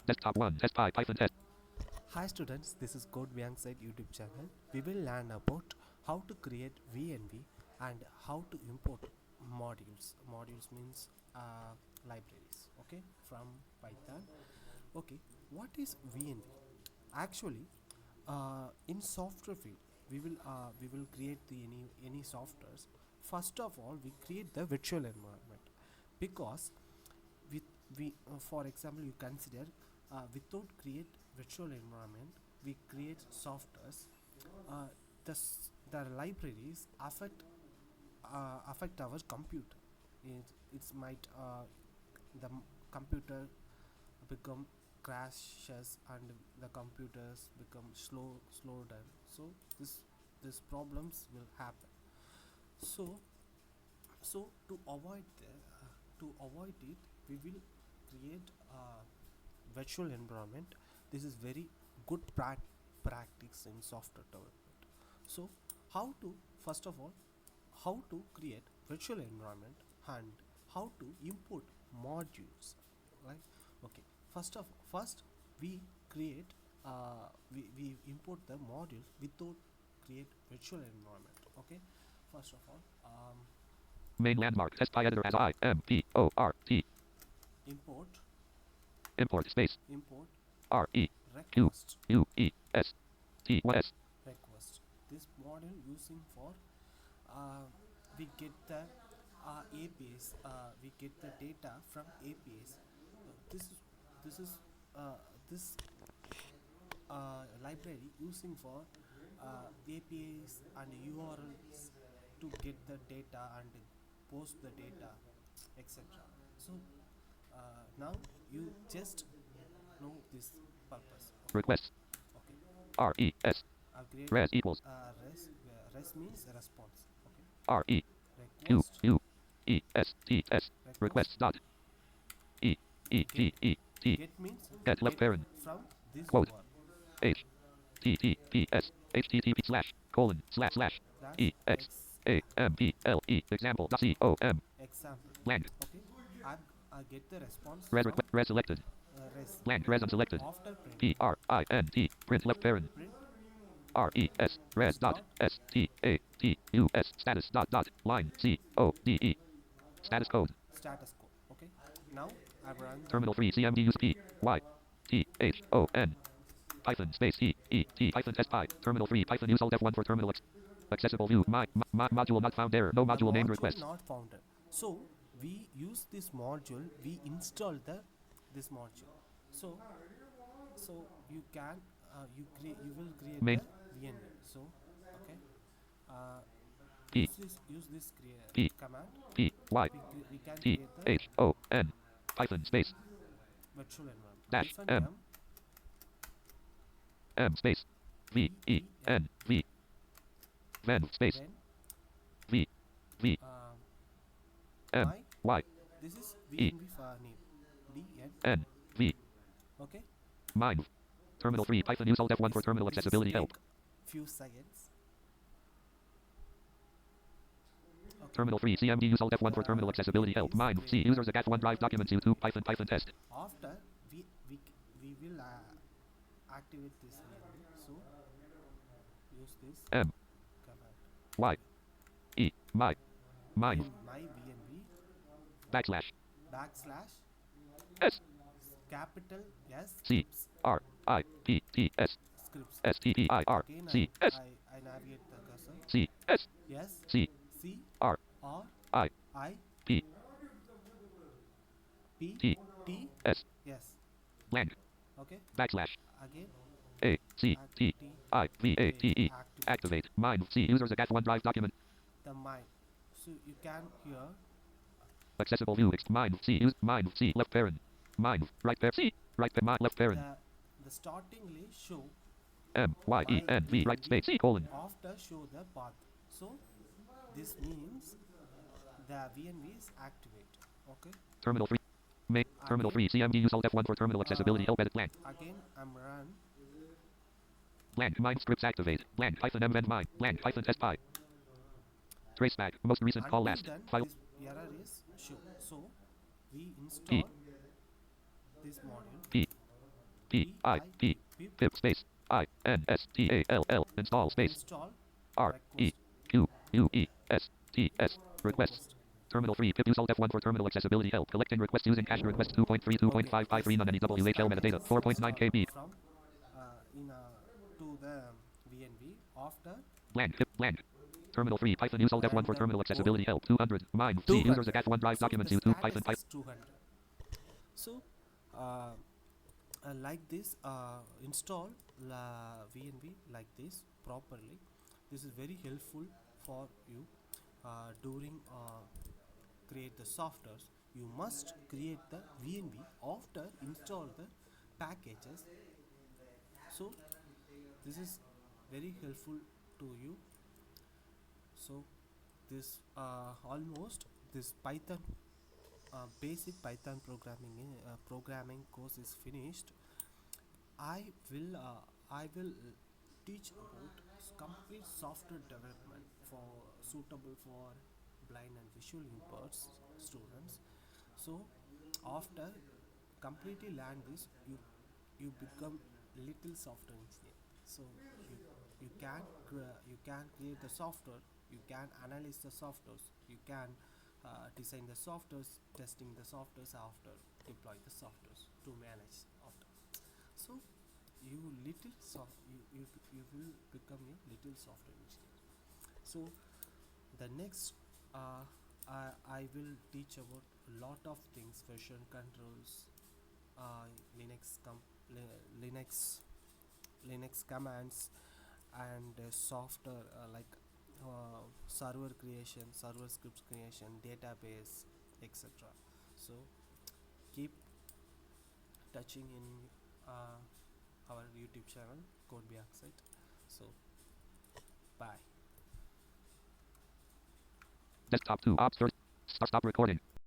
Desktop 1. Test Py Python test. Hi students, this is Code Beyond Site YouTube channel. We will learn about how to create venv and how to import modules. Modules means libraries, okay, from Python. Okay, what is venv? Actually, in software field, we will create the any softwares. First of all, we create the virtual environment because with we for example you consider without create virtual environment we create softwares, uh, the libraries affect our computer. It might the computer become crashes and the computers become slow down, so this problems will happen. So so to avoid it, we will create a virtual environment. This is very good practice in software development. So how to first of all, how to create virtual environment and how to import modules, right? Okay, first we create we import the module without create virtual environment. Okay, first of all, Main landmark. Test Py editor as IMPORT. import Import space. import REQUEST. request request. This model using for we get the APIs. We get the data from APIs. This is this library using for APIs and URLs to get the data and post the data, etc. So now you just know this purpose. Request. Okay, RES. upgrade Res equals res means response. Okay, request REQUESTS. request Requests dot E E get T E T. get means Get left get parent. from this Quote. URL HTTPS. HTTP slash colon slash slash plus EXAMPLE example dot com example. blank. Okay, I get the response Res from request res selected res. blank res unselected. After printing, PRINT print left parent. print RES res res dot dot STATUS status dot line CODE status code. status code. Okay, now I run the Terminal free CMD use PYTHON Python space E Python test Py. Terminal free Python use alt F1 for terminal accessible view. Module not found error. No the module named module request. not found. So we use this module. We install the this module. So you can you will create Main the venv. So okay, uh, P use this P command. P Y We can T create the H O N Python space virtual environment dash hyphen M M space V E venv N V venv space when V V M my Y this is E venv for name dn. N V Okay, myenv. Terminal free Python use alt F1 for terminal this is accessibility help. take few seconds. Okay, Terminal free CMD use alt F1 for terminal accessibility help. venv Myenv. See users at OneDrive documents YouTube Python test. after we will activate this venv. So use this M command Y E my myenv in my venv backslash backslash S capital S C scripts R I P T S scripts. S T P I R Again C S I navigate the cursor. C S Yes, C C R R I I P P T T. S Yes. blank Okay. backslash Again A C T I V A T E activate activate myenv. See users at OneDrive document the mind. So you can hear accessible view myenv. See use myenv. See left parent myenv right parent. See right parent left parent the startingly show M Y E my N V right venv space C colon after show the path. So this means the venv is activate. Okay. terminal free main terminal Again free CMD use alt F1 for terminal accessibility help edit blank again I'm run. blank mind scripts activate blank Python mvenv mine blank Python test Py traceback most recent call Until last then file this error is show. So we P install this module. P P I P pip pip space INSTALL install space install R E request Q U E S T S request. request. Terminal free. Pip use Alt F1 for terminal accessibility help. Collecting requests using cache request 2.3, Okay, 2.5, this 5.3 none any this WHL package metadata is 4.9 installed KB. from in to the venv after Blank. Pip blank. Terminal free. Python use Alt run F1 for the terminal code accessibility help 200. Mine. C users a 200. cache OneDrive So the documents U2 status Python is 200. So uh, like this install venv like this properly. This is very helpful for you during create the softwares. You must create the venv after install the packages. So this is very helpful to you. So this almost this python basic python programming course is finished. I will teach about complete software development for suitable for blind and visual impaired students. So after completely learn this, you become little software engineer. So you can create the software, you can analyze the softwares, you can design the softwares, testing the softwares after, deploy the softwares to manage after. So you little you will become a little software engineer. So the next I will teach about a lot of things: version controls, uh, linux com- linux linux commands, and software like server creation, server scripts creation, database, etc. So keep touching in our YouTube channel Code Oxide. So bye. Desktop 2. Ops first. Stop recording.